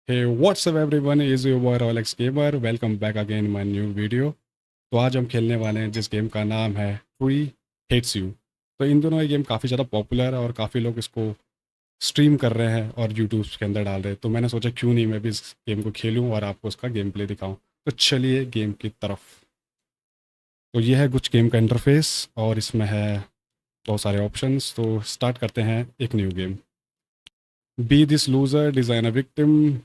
Hey, what's up everyone? Is your boy Rolex Gamer. Welcome back again in my new video. तो आज हम खेलने वाले हैं जिस गेम का नाम है ट्री हेट्स यू। तो इन दोनों ये गेम काफ़ी ज़्यादा पॉपुलर है और काफ़ी लोग इसको स्ट्रीम कर रहे हैं और यूट्यूब के अंदर डाल रहे हैं। तो मैंने सोचा क्यों नहीं मैं भी इस गेम को खेलूं और आपको उसका गेम प्ले दिखाऊं। तो चलिए गेम की तरफ। तो ये है कुछ गेम का इंटरफेस और इसमें है बहुत सारे ऑप्शंस। तो स्टार्ट करते हैं एक new game. Be this loser design a victim.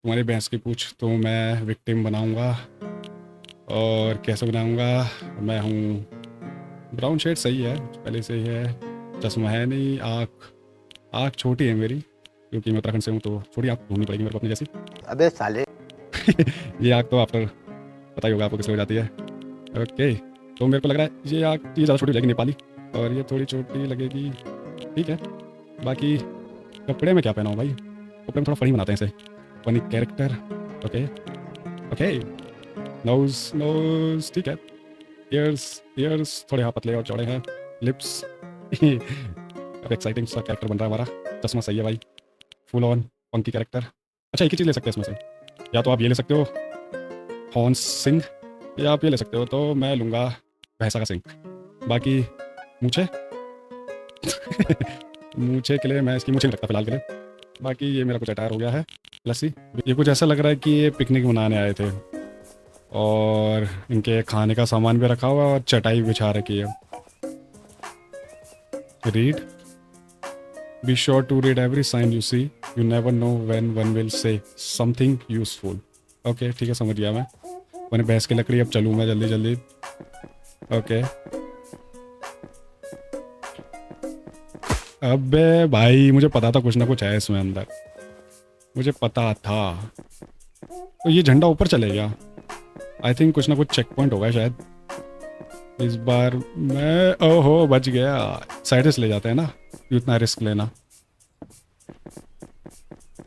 तुम्हारी भैंस की पूछ तो मैं विक्टिम बनाऊंगा। और कैसे बनाऊंगा? मैं हूँ ब्राउन शेड, सही है, पहले से ही है। चश्मा है नहीं, आँख आँख छोटी है मेरी क्योंकि मैं उत्तराखंड से हूँ, तो छोटी आँख ढूंढनी पड़ेगी मेरे को अपनी जैसी। अबे साले ये आँख तो आफ्टर पता ही होगा आपको किस हो जाती है। ओके, तो मेरे को लग रहा है ये आँख ये ज़्यादा छोटी लगेगी नेपाली, और ये थोड़ी छोटी लगेगी। ठीक है, बाकी कपड़े में क्या पहना हूँ भाई? कपड़े में थोड़ा फनी बनाते हैं इसे, funny character. Okay okay, nose nose ठीक है। ईयर्स ईयर्स थोड़े यहाँ पतले और चौड़े हैं। लिप्स अब एक्साइटिंग सा कैरेक्टर बन रहा है हमारा। चश्मा सही है भाई, फुल ऑन पंकी कैरेक्टर। अच्छा, एक ही चीज़ ले सकते हैं इसमें से, या तो आप ये ले सकते हो हॉर्न सिंह, या आप ये ले सकते हो। तो मैं लूँगा भैंसा का सिंह। बाकी मूछे मूछे के लिए मैं इसकी मूछे नहीं रखता फिलहाल के लिए। बाकी ये मेरा कुछ अटायर हो गया है। लस्सी, ये कुछ ऐसा लग रहा है कि ये पिकनिक मनाने आए थे और इनके खाने का सामान भी रखा हुआ है और चटाई बिछा रखी है। Read, be sure to read every sign you see, you never know when one will say something useful. Okay ठीक है, समझ गया मैं। मैंने भैंस की लकड़ी, अब चलूँ मैं जल्दी जल्दी। ओके, अबे भाई मुझे पता था कुछ ना कुछ है इसमें अंदर, मुझे पता था। तो ये झंडा ऊपर चले गया। आई थिंक कुछ ना कुछ चेक पॉइंट होगा शायद इस बार। मैं ओहो बच गया। साइड से ले जाते हैं ना, इतना रिस्क लेना।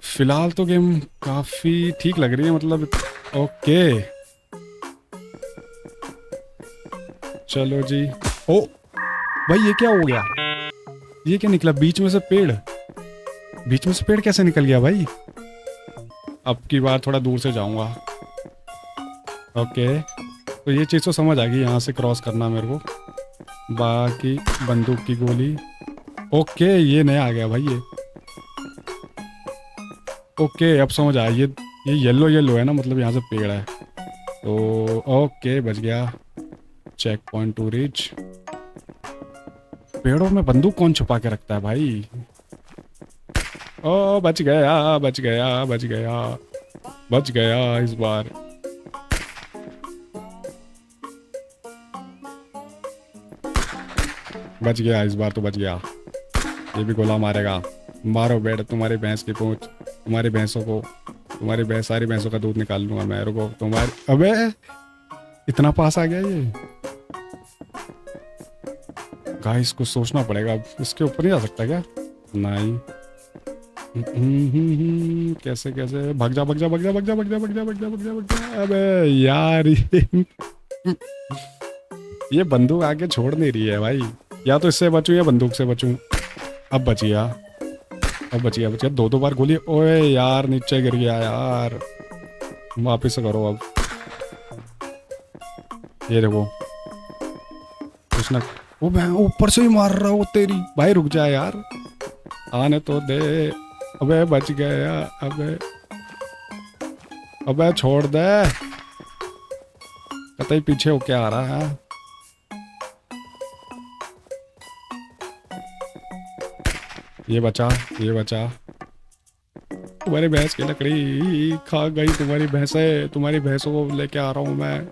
फिलहाल तो गेम काफ़ी ठीक लग रही है, मतलब। ओके चलो जी। ओ भाई, ये क्या हो गया? ये क्या निकला बीच में से पेड़? बीच में से पेड़ कैसे निकल गया भाई? अब की बार थोड़ा दूर से जाऊंगा। ओके, तो ये चीज़ तो समझ आ गई, यहाँ से क्रॉस करना मेरे को। बाकी बंदूक की गोली। ओके, ये नया आ गया भाई ये। ओके, अब समझ आया, ये येलो येलो है ना, मतलब यहाँ से पेड़ है। तो ओके, बच गया। Check point two reach. पेड़ों में बंदूक कौन छुपा के रखता है भाई? ओ बच गया बच गया बच गया बच गया इस बार। बच गया इस बार, तो बच गया। ये भी गोला मारेगा। मारो बेड़, तुम्हारी भैंस की पूंछ, तुम्हारी भैंसों को, तुम्हारी भैंस, सारी भैंसों का दूध निकाल लूंगा मैं। रुको, तुम्हारी, अबे इतना पास आ गया ये। गाइस कुछ सोचना पड़ेगा, अब इसके ऊपर नहीं जा सकता क्या? नहीं। कैसे कैसे? भाग जा भाग जा भाग जा भाग जा भाग जा भाग जा भाग जा भाग जा भाग जा। अबे यार ये बंदूक आके छोड़ नहीं रही है भाई। या तो इससे बचूं या बंदूक से बचूं। अब बची यार, अब बची है, बची। दो दो बार गोली। ओए यार नीचे गिर गया यार। वापिस से करो अब। ये देखो, कुछ ना। वो मैं ऊपर से ही मार रहा हूँ तेरी भाई, रुक जा यार, आने तो दे। अबे बच गया। अबे अबे छोड़ दे, कतई पीछे होके आ रहा है। ये बचा, ये बचा। तुम्हारी भैंस की लकड़ी खा गई तुम्हारी भैंसे, तुम्हारी भैंसों को लेके आ रहा हूँ मैं।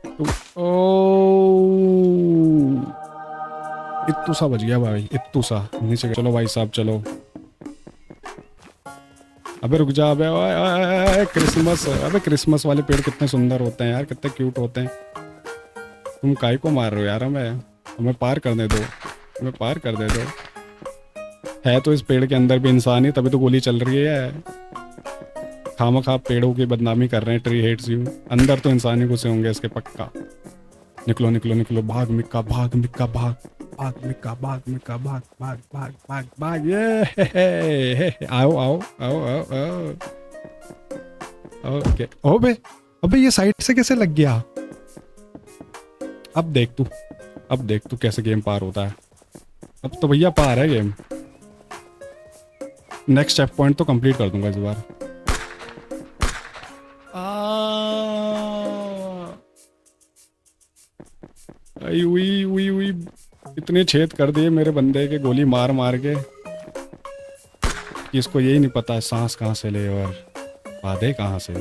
तुम ओ इत्तू सा बच गया भाई, इत्तू सा नीचे। चलो भाई साहब चलो। अबे रुक जा। अबे ओए ओए ओए, क्रिसमस। अबे क्रिसमस वाले पेड़ कितने सुंदर होते हैं यार, कितने क्यूट होते हैं। तुम काय को मार रहे हो यार? हमें हमें पार करने दो, हमें पार कर दे दो। है तो इस पेड़ के अंदर भी इंसान ही, तभी तो गोली चल रही है। खामखा पेड़ों की बदनामी कर रहे हैं, ट्री हेट्स यू। अंदर तो इंसान ही घुसे होंगे इसके, पक्का। निकलो निकलो निकलो, भाग मिक्का भाग, मिक्का भाग भाग मिका भाग मिका भाग भाग भाग भाग भाग ये हे, आओ आओ आओ आओ आओ ओके ओबे अबे ये साइड से कैसे लग गया। अब देख तू कैसे गेम पार होता है। अब तो भैया पार है गेम। नेक्स्ट चेक पॉइंट तो कंप्लीट कर दूंगा इस बार। उई उई उई इतने छेद कर दिए मेरे बंदे के गोली मार मार के कि इसको यही नहीं पता सांस कहाँ से ले और बाधे कहाँ से।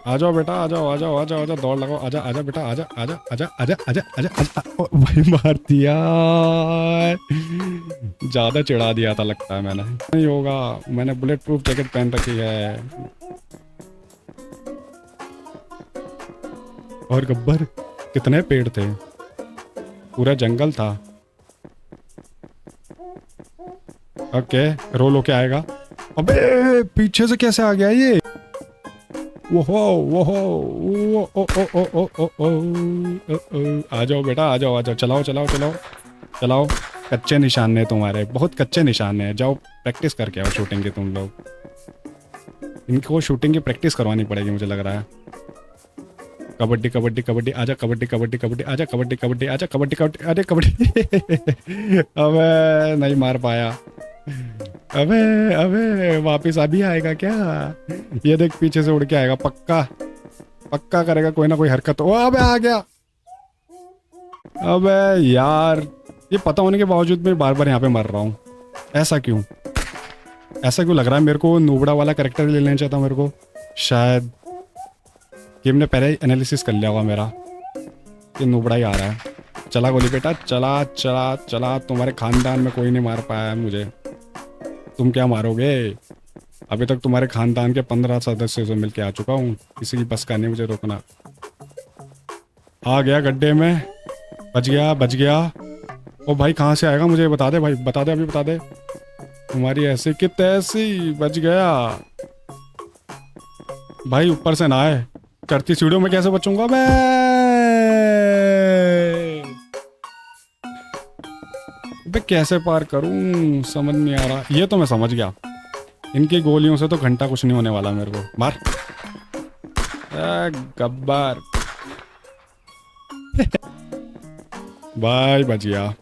आ जाओ बेटा आ जाओ आ जाओ आ जाओ आ जाओ दौड़ लगाओ आजा आजा बेटा आजा आजा आजा आजा आजा आजा आजा भाई मार दिया। ज्यादा चिढ़ा दिया था लगता है मैंने। नहीं होगा मैंने बुलेट प्रूफ जैकेट पहन रखी है। और गब्बर कितने पेड़ थे पूरा जंगल था। ओके रोल होके आएगा। अबे पीछे से कैसे आ गया ये। वो ओ ओ ओ ओ ओ ओ आ जाओ बेटा आ जाओ चलाओ चलाओ चलाओ चलाओ। कच्चे निशान है तुम्हारे बहुत कच्चे निशान है। जाओ प्रैक्टिस करके आओ शूटिंग की तुम लोग। इनको शूटिंग की प्रैक्टिस करवानी पड़ेगी मुझे लग रहा है। कबड्डी कबड्डी कबड्डी आजा कबड्डी कबड्डी कबड्डी आजा कबड्डी कबड्डी आजा कबड्डी कबड्डी अरे कबड्डी अबे नहीं मार पाया। अबे अबे वापिस अभी आएगा क्या। ये देख पीछे से उड़ के आएगा पक्का पक्का करेगा कोई ना कोई हरकत। ओ अबे आ गया। अबे यार ये पता होने के बावजूद मैं बार बार यहाँ पे मर रहा हूँ। ऐसा क्यों लग रहा है मेरे को। नूबड़ा वाला कैरेक्टर ले लेना चाहता हूँ मेरे को। शायद गेम ने पहले ही एनालिसिस कर लिया होगा मेरा कि नूबड़ा ही आ रहा है। चला गोली बेटा चला चला चला। तुम्हारे खानदान में कोई नहीं मार पाया है मुझे। तुम क्या मारोगे। अभी तक तुम्हारे खानदान के 15 सदस्य से मिलके आ चुका हूँ। किसी की बस का नहीं मुझे रोकना। आ गया गड्ढे में। बच गया। ओ भाई कहाँ से आएगा मुझे बता दे भाई बता दे अभी बता दे। तुम्हारी ऐसी कि तैसी। बच गया भाई। ऊपर से ना आए चढ़ती सीढ़ियों में कैसे बचूंगा मैं। बे कैसे पार करूं समझ नहीं आ रहा। ये तो मैं समझ गया इनकी गोलियों से तो घंटा कुछ नहीं होने वाला मेरे को। मार गब्बर भाई बच गया।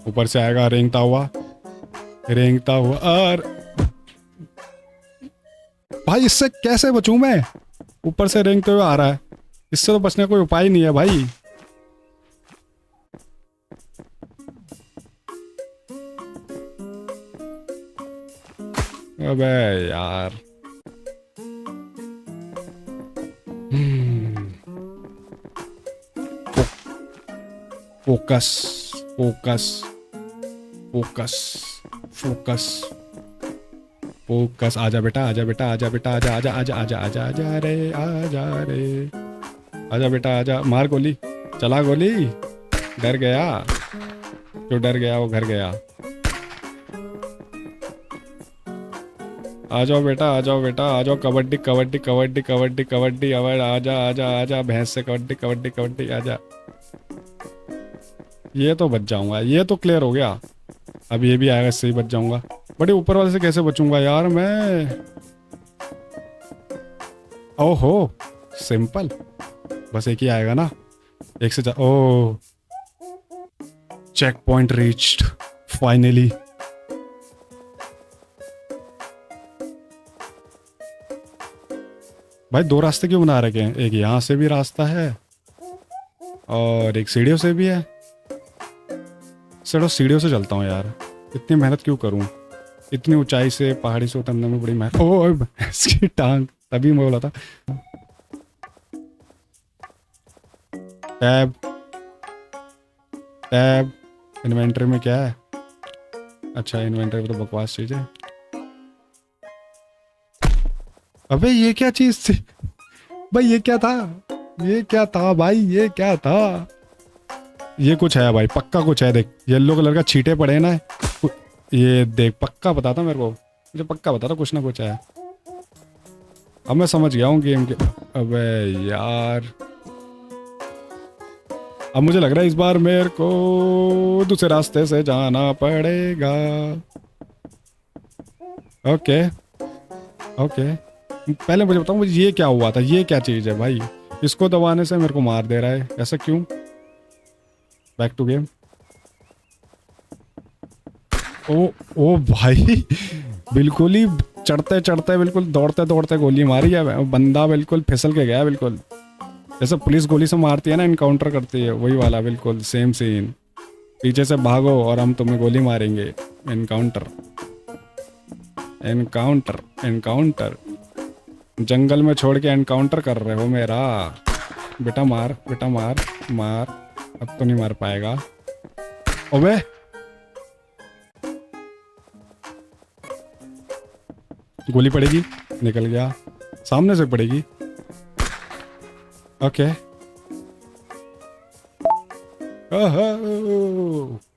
ऊपर से आएगा रेंगता हुआ और भाई इससे कैसे बचूं मैं। ऊपर से रेंगते हुए आ रहा है। इससे तो बचने का कोई उपाय नहीं है भाई। अबे यार focus focus focus focus focus. आजा बेटा आजा बेटा आजा बेटा आजा आजा आजा आजा आजा आजा रे आजा बेटा आजा। मार गोली चला गोली। डर गया जो डर गया वो घर गया। आ जाओ बेटा आ जाओ कबड्डी कबड्डी कबड्डी कबड्डी कबड्डी। अब आजा आजा आजा भैंस से कबड्डी कबड्डी कबड्डी आजा। ये तो बच जाऊंगा। ये तो क्लियर हो गया। अब ये भी आएगा इससे ही बच जाऊंगा। बड़े ऊपर वाले से कैसे बचूंगा यार मैं। ओहो सिंपल बस एक ही आएगा ना। एक से ओ चेक पॉइंट रीच्ड फाइनली। भाई दो रास्ते क्यों बना रखे हैं। एक यहाँ से भी रास्ता है और एक सीढ़ियों से भी है। चलो सीढ़ियों से चलता हूँ यार। इतनी मेहनत क्यों करूँ। इतनी ऊंचाई से पहाड़ी से उतरने में बड़ी मेहनत। ओ इसकी टांग तभी मैं बोला था। टैब टैब इन्वेंटरी में क्या है। अच्छा इन्वेंटरी में तो बकवास चीज है। अबे ये क्या चीज थी भाई। ये क्या था भाई। ये क्या था। ये कुछ है भाई पक्का कुछ है। देख येलो कलर का छींटे पड़े ना। ये देख पक्का पता था मेरे को। मुझे पक्का बता था कुछ ना कुछ है। अब मैं समझ गया हूँ गेम के। अबे यार, अब मुझे लग रहा है इस बार मेरे को दूसरे रास्ते से जाना पड़ेगा। ओके ओके, पहले मुझे बताओ मुझे ये क्या हुआ था, ये क्या चीज़ है भाई? इसको दबाने से मेरे को मार दे रहा है, ऐसा क्यों? Back to game. ओ ओ भाई, बिल्कुल ही चढ़ते चढ़ते बिल्कुल दौड़ते दौड़ते गोली मारी है, बंदा बिल्कुल फिसल के गया बिल्कुल। जैसे पुलिस गोली से मारती है ना, इनकाउंटर करती है, वही वाला बिल्कुल सेम सीन। पीछे से भागो और हम तुम्हें गोली मारेंगे। एनकाउंटर एनकाउंटर एनकाउंटर, जंगल में छोड़ के एनकाउंटर कर रहे हो मेरा। बेटा मार, बेटा मार मार। अब तो नहीं मार पाएगा। ओबे गोली पड़ेगी, निकल गया। सामने से पड़ेगी। ओके,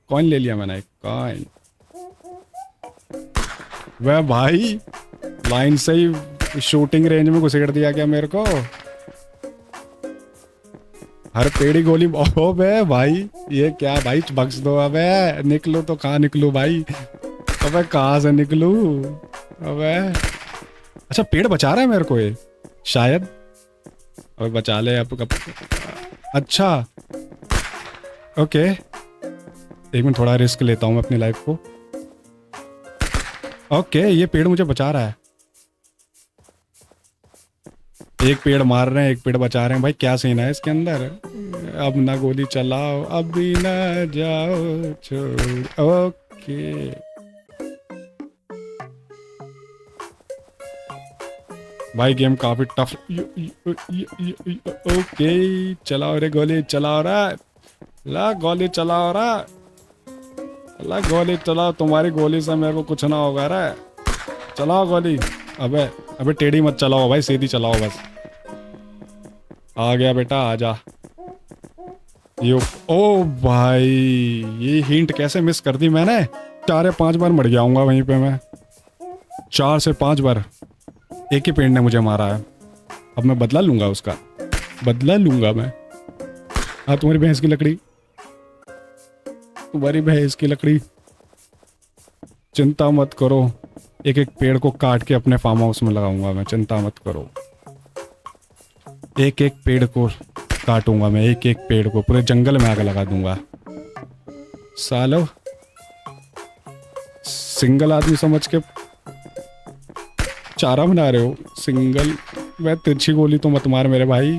कॉइन ले लिया मैंने, कॉइन। वह भाई लाइन से ही शूटिंग रेंज में घुसेड़ दिया क्या मेरे को? हर पेड़ी गोली। ओ बे भाई, ये क्या भाई, बख्श दो। अबे निकलो तो कहाँ निकलूं भाई? अबे कहाँ से निकलूं? अबे अच्छा, पेड़ बचा रहा है मेरे को ये शायद। अबे बचा ले अब कब। अच्छा ओके, एक मिनट, थोड़ा रिस्क लेता हूँ मैं अपनी लाइफ को। ओके, ये पेड़ मुझे बचा रहा है। एक पेड़ मार रहे हैं, एक पेड़ बचा रहे हैं। भाई क्या सीन है इसके अंदर? अब ना गोली चलाओ, अभी ना जाओ छोड़। ओके भाई, गेम काफी टफ। ओके चलाओ रे गोली, चलाओ रे, ला गोली चलाओ रे, ला गोली चलाओ। तुम्हारी गोली से मेरे को कुछ ना होगा रे। चलाओ गोली। अबे अबे टेढ़ी मत चलाओ भाई, सीधी चलाओ बस। आ गया बेटा, आजा। यो ओ भाई, ये हिंट कैसे मिस कर दी मैंने? 4 या 5 बार मर गया हूँगा वहीं पे मैं। 4 से 5 बार एक ही पेड़ ने मुझे मारा है। अब मैं बदला लूंगा उसका, बदला लूंगा मैं। हाँ, तुम्हारी भैंस की लकड़ी, तुम्हारी भैंस की लकड़ी। चिंता मत करो, एक एक पेड़ को काट के अपने फार्म हाउस में लगाऊंगा मैं। चिंता मत करो, एक एक पेड़ को काटूंगा मैं, एक एक पेड़ को पूरे जंगल में आग लगा दूंगा। सालो सिंगल आदमी समझ के चारा बना रहे हो। सिंगल वह तिरछी गोली तो मत मार मेरे भाई।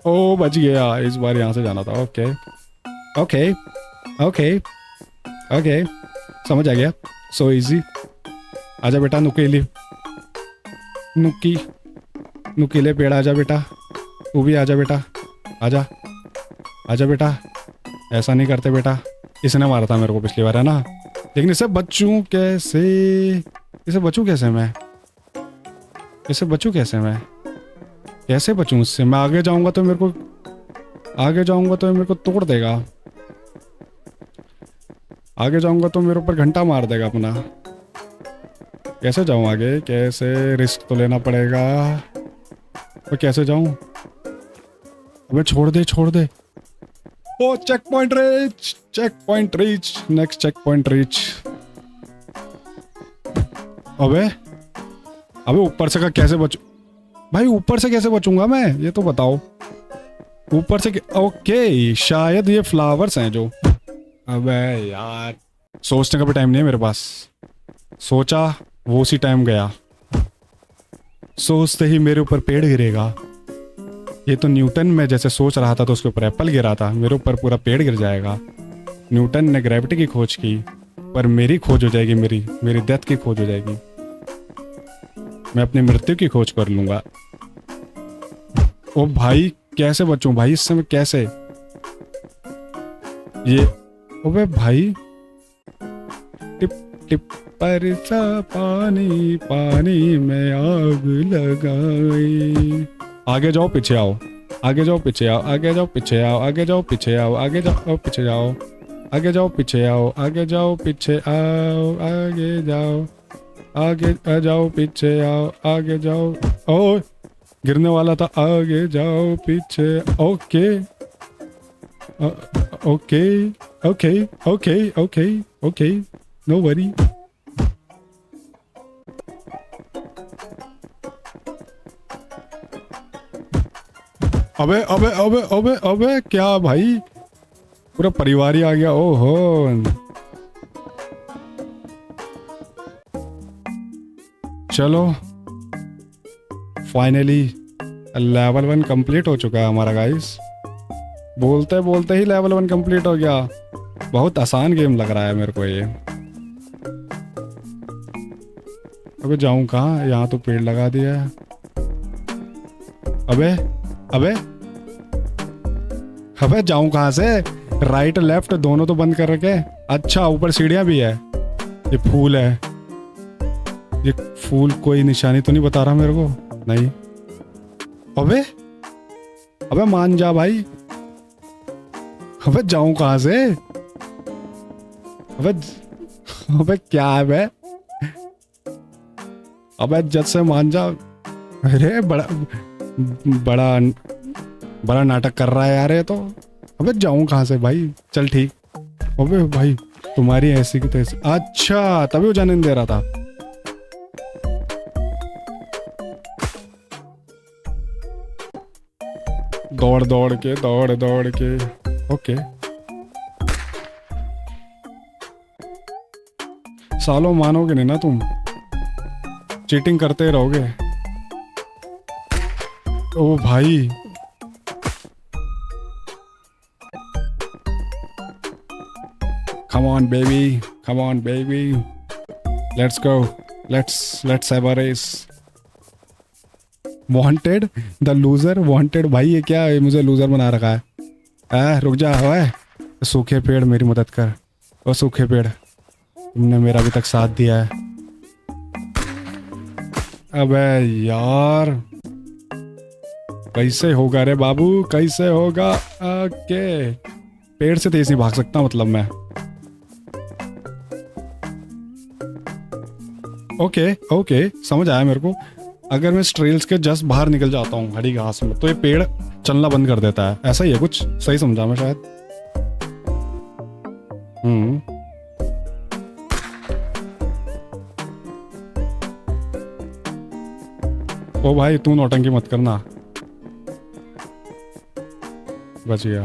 ओ बच गया, इस बार यहाँ से जाना था। ओके ओके ओके ओके, समझ आ गया। So easy. आजा बेटा नुकीली, नुकीले पेड़, आजा बेटा। तू भी आजा बेटा, आजा आजा बेटा। ऐसा नहीं करते बेटा। इसने मारा था मेरे को पिछली बार, है ना? लेकिन इससे बचूं कैसे? इससे बचूं कैसे मैं? इससे बचूं कैसे मैं? कैसे बचूं इससे? मैं आगे जाऊंगा तो मेरे को, आगे जाऊंगा तो मेरे को तोड़ देगा। आगे जाऊंगा तो मेरे ऊपर घंटा मार देगा अपना। कैसे जाऊं आगे? कैसे? रिस्क तो लेना पड़ेगा। मैं कैसे जाऊं? अबे छोड़ दे, छोड़ दे। ओ check point reach, check point reach, next check point reach. अबे अबे ऊपर से का कैसे बचूं भाई? ऊपर से कैसे बचूंगा मैं, ये तो बताओ। ऊपर से ओके, शायद ये फ्लावर्स हैं जो। अबे यार, सोचने का भी टाइम नहीं है मेरे पास। सोचा वो उसी टाइम गया। सोचते ही मेरे ऊपर पेड़ गिरेगा। ये तो न्यूटन में जैसे सोच रहा था तो उसके ऊपर एप्पल गिरा था, मेरे ऊपर पूरा पेड़ गिर जाएगा। न्यूटन ने ग्रेविटी की खोज की, पर मेरी खोज हो जाएगी, मेरी डेथ की खोज हो जाएगी। मैं अपनी मृत्यु की खोज कर लूंगा। ओ भाई कैसे बचूं भाई इससे मैं? कैसे ये? ओबे भाई, टिप टिप पर सा पानी, पानी में आग लगाई। आगे जाओ पीछे आओ, आगे जाओ पीछे आओ, आगे जाओ पीछे आओ, आगे जाओ पीछे आओ, आगे जाओ पीछे जाओ, आगे जाओ पीछे आओ, आगे जाओ पीछे आओ, आगे जाओ। आगे आ जाओ, पीछे आओ, आगे जाओ। ओ, गिरने वाला था, आगे जाओ, पीछे। Okay okay okay okay okay okay, no worry. अबे अबे अबे अबे अबे, क्या भाई, पूरा परिवार ही आ गया। ओहो, चलो फाइनली लेवल 1 कंप्लीट हो चुका है हमारा गाइस। बोलते बोलते ही लेवल 1 कंप्लीट हो गया। बहुत आसान गेम लग रहा है मेरे को ये। अबे जाऊं कहाँ, यहाँ तो पेड़ लगा दिया है। अबे अबे अबे जाऊं कहाँ से, राइट लेफ्ट दोनों तो बंद कर रखे। अच्छा, ऊपर सीढ़ियाँ भी है। ये फूल है, ये फूल कोई निशानी तो नहीं बता रहा मेरे को? नहीं। अबे अबे मान जा भाई। अबे जाऊं कहाँ से? अबे अबे क्या है बे? अबे जज से मान जा। अरे बड़ा बड़ा बड़ा नाटक कर रहा है यार ये तो। अबे जाऊं कहाँ से भाई? चल ठीक। अबे भाई तुम्हारी ऐसी की तैसी। अच्छा, तभी वो जाने नहीं दे रहा था। दौड़ दौड़ के, दौड़ दौड़ के। ओके, सालों मानोगे नहीं ना तुम, चीटिंग करते रहोगे। ओ भाई, come on baby, come on baby, let's go, let's have a race. Wanted the loser, wanted भाई ये क्या है? मुझे लूजर बना रखा है। रुक जा। ओए सूखे पेड़, मेरी मदद कर। ओ सूखे पेड़, तुमने मेरा अभी तक साथ दिया है। अबे यार, कैसे होगा रे बाबू, कैसे होगा? ओके, पेड़ से तेज नहीं भाग सकता मतलब मैं। ओके ओके, समझ आया मेरे को। अगर मैं स्ट्रेल्स के जस्ट बाहर निकल जाता हूँ हरी घास में, तो ये पेड़ चलना बंद कर देता है। ऐसा ही है कुछ, सही समझा मैं शायद। ओ भाई तू नौटंकी मत करना। बच गया।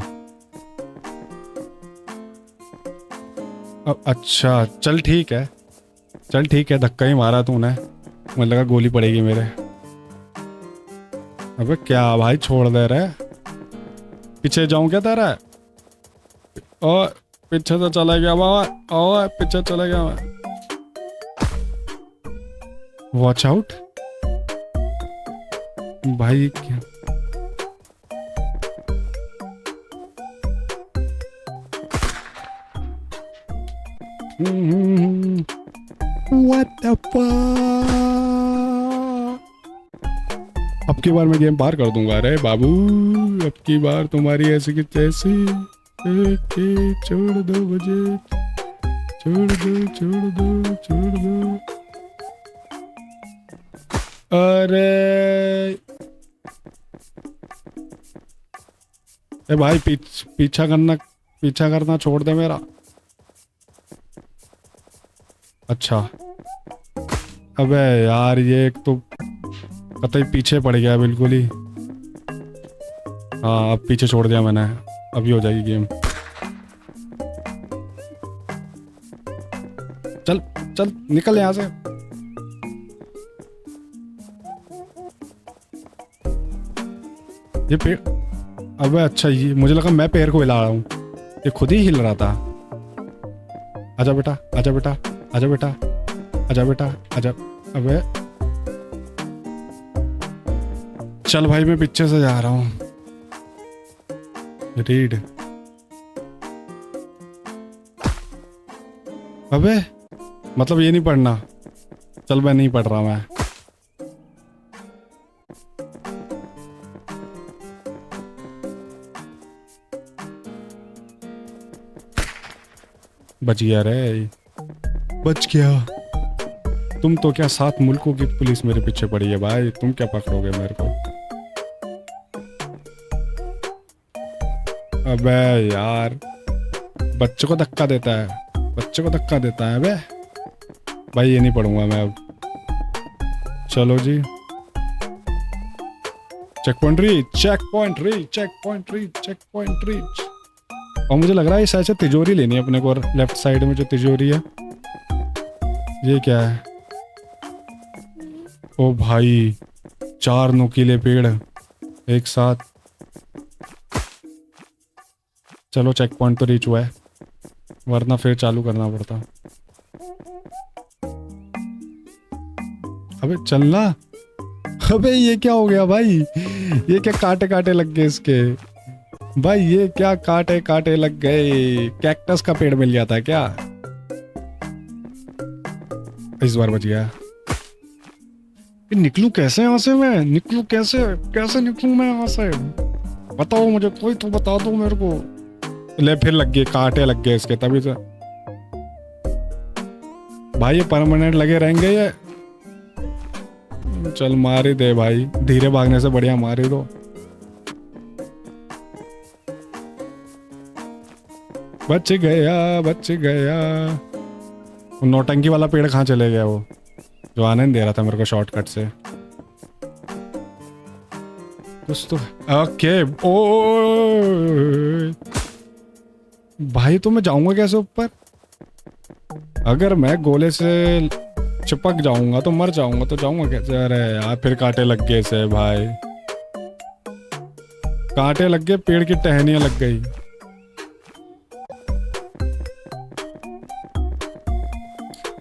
अच्छा चल ठीक है, चल ठीक है। धक्का ही मारा तूने, मुझे लगा गोली पड़ेगी मेरे। अबे क्या भाई, छोड़ दे रहे? पीछे जाऊं क्या तेरा? ओ पीछे तो चला गया बाबा। ओ पीछे चला गया मैं। वॉच आउट भाई। क्या What the fuck? अब की बार मैं गेम पार कर दूंगा रे बाबू। अब की बार तुम्हारी ऐसी की तैसी। छोड़ दो मुझे, छोड़ दो छोड़ दो छोड़ दो। अरे ए भाई पीछा करना छोड़ दे मेरा। अच्छा अबे यार, ये एक तो कतई पीछे पड़ गया बिल्कुल ही। हाँ अब पीछे छोड़ दिया मैंने, अभी हो जाएगी गेम। चल चल निकल यहाँ से। ये पेड़, अबे अच्छा, ये मुझे लगा मैं पेड़ को हिला रहा हूँ, ये खुद ही हिल रहा था। आजा बेटा, आजा बेटा, आजा बेटा, आजा बेटा, आजा। अबे चल भाई, मैं पीछे से जा रहा हूँ। रीड। अबे मतलब ये नहीं पढ़ना? चल मैं नहीं पढ़ रहा मैं। बच गया रे, बच गया। तुम तो क्या 7 मुल्कों की पुलिस मेरे पीछे पड़ी है भाई, तुम क्या पकड़ोगे मेरे को। अबे यार, बच्चे को धक्का देता है, बच्चे को धक्का देता है। अबे भाई ये नहीं पढ़ूंगा मैं अब। चलो जी, check point reach, check point reach, check point reach, check point reach. और मुझे लग रहा है शायद से तिजोरी लेनी है अपने को, लेफ्ट साइड में जो तिजोरी है। ये क्या है? ओ भाई, 4 नुकीले पेड़ एक साथ। चलो चेक पॉइंट तो रीच हुआ है, वरना फिर चालू करना पड़ता। अबे चलना। अबे ये क्या हो गया भाई, ये क्या कांटे कांटे लग गए इसके भाई, ये क्या कांटे कांटे लग गए। कैक्टस का पेड़ मिल गया था क्या? इस बार बच गया। निकलूं कैसे यहाँ से मैं, निकलूं कैसे, कैसे निकलूं मैं यहाँ से? बताओ मुझे, कोई तो बता दो मेरे को। ले फिर लग गए, कांटे लग गए इसके, तभी तो भाई ये परमानेंट लगे रहेंगे ये। चल मार ही दे भाई, धीरे भागने से बढ़िया मार ही दो। बच गया, बच गया। वो नौटंकी वाला पेड़ कहाँ चले गया, वो जो आने नहीं दे रहा था मेरे को शॉर्टकट से। कुछ तो ओके। ओ भाई, तो मैं जाऊंगा कैसे ऊपर? अगर मैं गोले से चिपक जाऊंगा तो मर जाऊंगा, तो जाऊंगा कैसे? अरे यार, फिर कांटे लग गए से भाई, कांटे लग गए, पेड़ की टहनियां लग गई।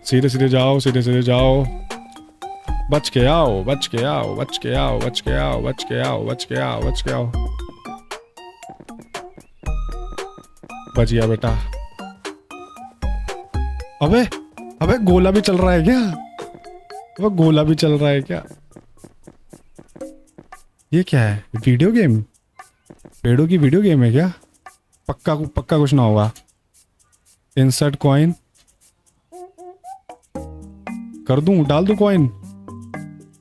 सीधे सीधे जाओ, सीधे सीधे जाओ। बच के आओ, बच के आओ, बच के आओ, बच के आओ, बच के आओ, बच के आओ, बच के आओ। बच गया बेटा। अबे अबे गोला भी चल रहा है क्या? अबे गोला भी चल रहा है क्या? ये क्या है, वीडियो गेम? पेड़ों की वीडियो गेम है क्या? पक्का पक्का कुछ ना होगा। इंसर्ट कॉइन कर दूं, डाल दूं कॉइन।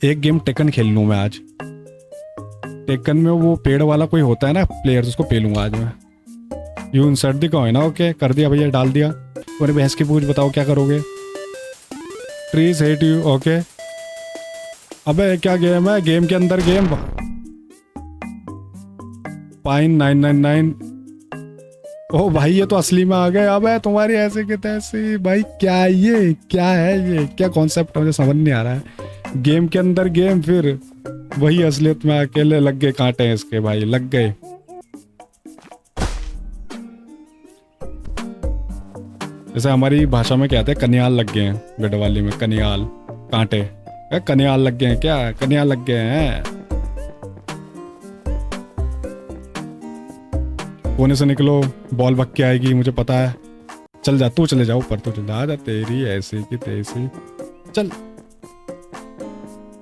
एक गेम टेकन खेल लूं मैं आज। टेकन में वो पेड़ वाला कोई होता है ना प्लेयर, उसको पेलूंगा आज मैं। You insert the coin, okay कर दिया भैया, डाल दिया। और भैंस की पूछ, बताओ क्या करोगे? Trees hate you, okay. अबे क्या गेम है, गेम के अंदर गेम। पाइन 999। ओ भाई ये तो असली में आ गए। अबे तुम्हारी ऐसे की तैसी भाई, क्या ये क्या है, ये क्या कॉन्सेप्ट मुझे समझ नहीं आ रहा है। गेम के अंदर गेम, फिर वही असलियत में अकेले लग गए कांटे हैं इसके भाई, लग गए। जैसे हमारी भाषा में कहते हैं कनियाल लग गए हैं, गढ़वाली में कनियाल, कांटे। कनियाल लग गए हैं क्या? कनियाल लग गए हैं। कोने से निकलो, बॉल भग के आएगी, मुझे पता है। चल जा, तू चले जाओ ऊपर, तू चल जा, तेरी ऐसी की तैसी। चल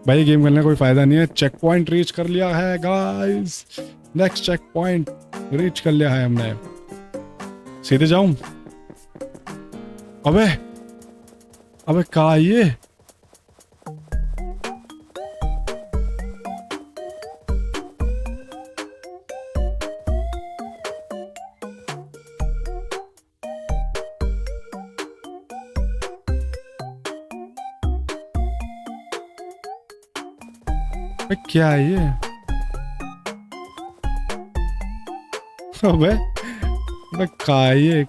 भाई, गेम खेलने का कोई फायदा नहीं है। चेक पॉइंट रीच कर लिया है guys, next check point reach कर लिया है हमने। सीधे जाऊं? अबे अबे क्या ये? क्या है ये? अबे का ये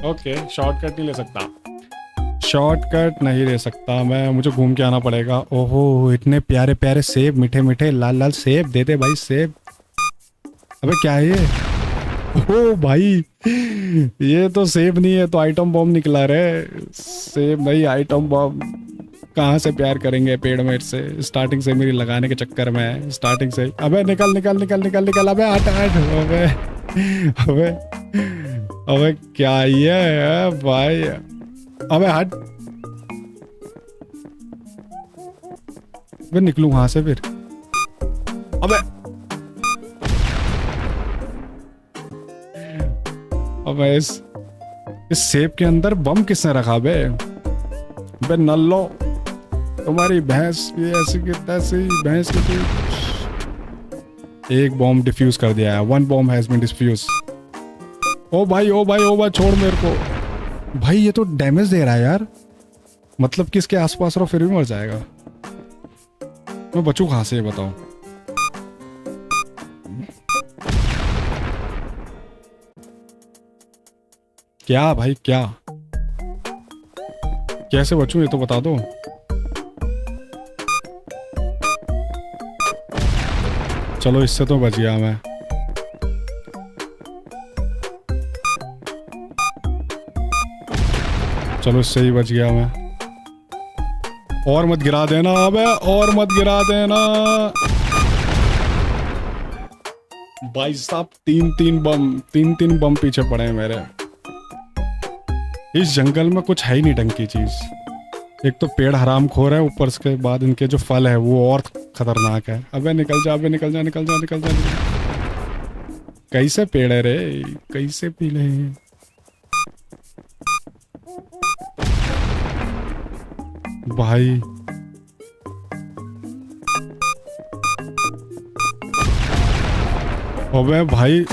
ओके, शॉर्टकट नहीं ले सकता, शॉर्टकट नहीं ले सकता मैं, मुझे घूम के आना पड़ेगा। ओहो, इतने प्यारे प्यारे सेब, मीठे मीठे लाल लाल सेब, दे दे भाई सेब। अबे क्या है ये? ओ भाई, ये तो सेब नहीं है, तो आइटम बॉम्ब निकला रे। सेब नहीं, आइटम बॉम्ब। कहाँ से प्यार करेंगे पेड़ मेट से, स्टार्टिंग से मेरी लगाने के चक्कर में, स्टार्टिंग से। अबे निकल निकल निकल निकल निकल, अबे हट हट। अबे अबे अबे क्या ये है भाई? अबे हट। अबे निकलूं कहाँ से फिर? अबे अबे इस सेब के अंदर बम किसने रखा बे? बे नल्लो, तुम्हारी भैंस की ऐसी की तैसी भैंस की थी। एक बॉम्ब डिफ्यूज कर दिया है। 1 बॉम्ब हैज बीन डिफ्यूज। ओ भाई ओ भाई ओ भाई, छोड़ मेरे को। भाई ये तो डैमेज दे रहा है यार, मतलब कि इसके आसपास रहो फिर भी मर जाएगा। मैं बचूं कहाँ से, ये बताओ। क्या भाई क्या, कैसे बचूं ये तो बता दो। चलो इससे तो बच गया मैं। चलो इससे ही बच गया मैं। और मत गिरा देना अबे, और मत गिरा देना। भाई साहब तीन तीन बम पीछे पड़े हैं मेरे। इस जंगल में कुछ है ही नहीं ढंग की चीज। एक तो पेड़ हराम खोर है, ऊपर के बाद इनके जो फल है वो और खतरनाक है। अबे निकल जा, अबे निकल जा निकल जा निकल जा, निकल जा। कैसे पेड़ है रे, कैसे पी ले। भाई अबे भाई,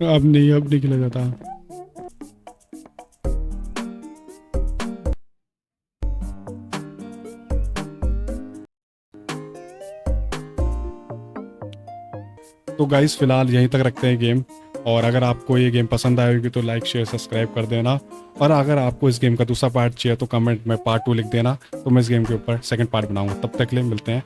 अब नहीं खेला जाता। तो गाइस फिलहाल यहीं तक रखते हैं गेम। और अगर आपको ये गेम पसंद आएगी तो लाइक शेयर सब्सक्राइब कर देना। और अगर आपको इस गेम का दूसरा पार्ट चाहिए तो कमेंट में पार्ट 2 लिख देना, तो मैं इस गेम के ऊपर सेकंड पार्ट बनाऊंगा। तब तक के लिए मिलते हैं।